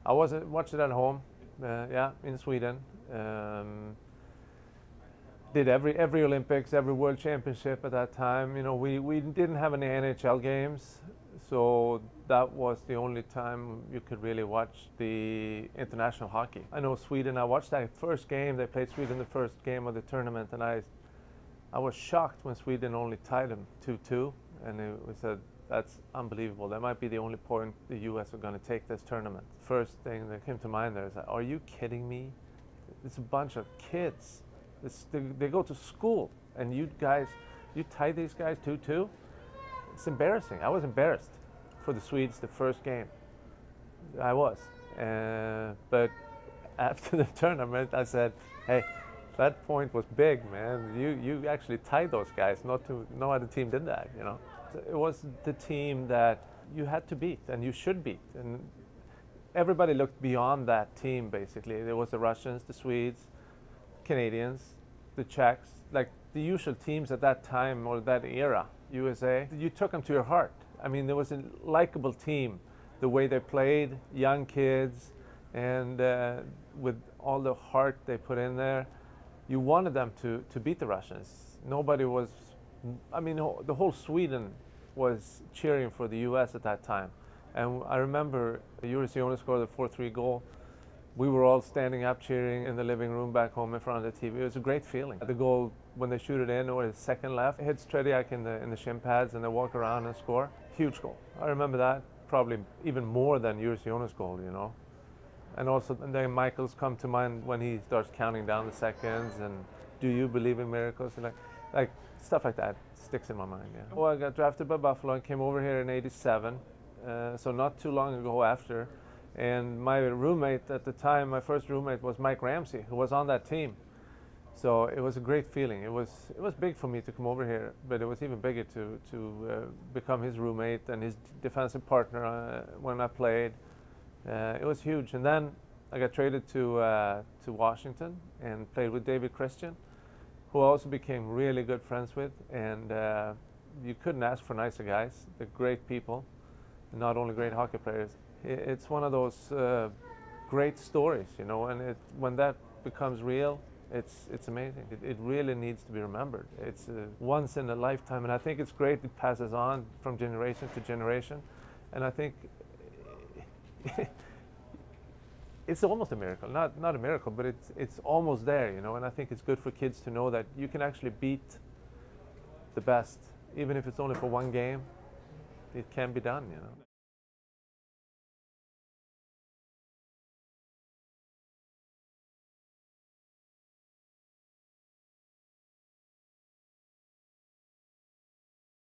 I watched it at home, yeah, in Sweden. Did every Olympics, every World Championship at that time. You know, we didn't have any NHL games, so that was the only time you could really watch the international hockey. I know Sweden. I watched that first game. They played Sweden the first game of the tournament, and I was shocked when Sweden only tied them 2-2, and we said, that's unbelievable. That might be the only point the U.S. are going to take this tournament. First thing that came to mind there is, like, are you kidding me? It's a bunch of kids. They go to school, and you tie these guys 2-2? It's embarrassing. I was embarrassed for the Swedes the first game. I was. But after the tournament, I said, hey, that point was big, man. You actually tied those guys. No other team did that, you know. It was the team that you had to beat, and you should beat. And everybody looked beyond that team, basically. There was the Russians, the Swedes, Canadians, the Czechs, like the usual teams at that time or that era, USA. You took them to your heart. I mean, there was a likable team, the way they played, young kids, and with all the heart they put in there. You wanted them to beat the Russians. Nobody was, I mean, the whole Sweden was cheering for the US at that time. And I remember Johansson scored the 4-3 goal. We were all standing up cheering in the living room back home in front of the TV. It was a great feeling. The goal, when they shoot it in, or his second left, hits Trediak in the shin pads, and they walk around and score. Huge goal. I remember that probably even more than Johansson's goal, you know. And also, and then Michael's come to mind when he starts counting down the seconds, and do you believe in miracles? And like stuff like that sticks in my mind. Yeah. Well, I got drafted by Buffalo and came over here in '87, so not too long ago after. And my roommate at the time, my first roommate, was Mike Ramsey, who was on that team. So it was a great feeling. It was big for me to come over here, but it was even bigger to become his roommate and his defensive partner when I played. It was huge. And then I got traded to Washington and played with David Christian, who I also became really good friends with. And you couldn't ask for nicer guys. They're great people, not only great hockey players. It's one of those great stories, you know, and when that becomes real, it's amazing. It really needs to be remembered. It's once in a lifetime, and I think it's great. It passes on from generation to generation, and I think it's almost a miracle. Not a miracle, but it's almost there, you know. And I think it's good for kids to know that you can actually beat the best, even if it's only for one game. It can be done, you know.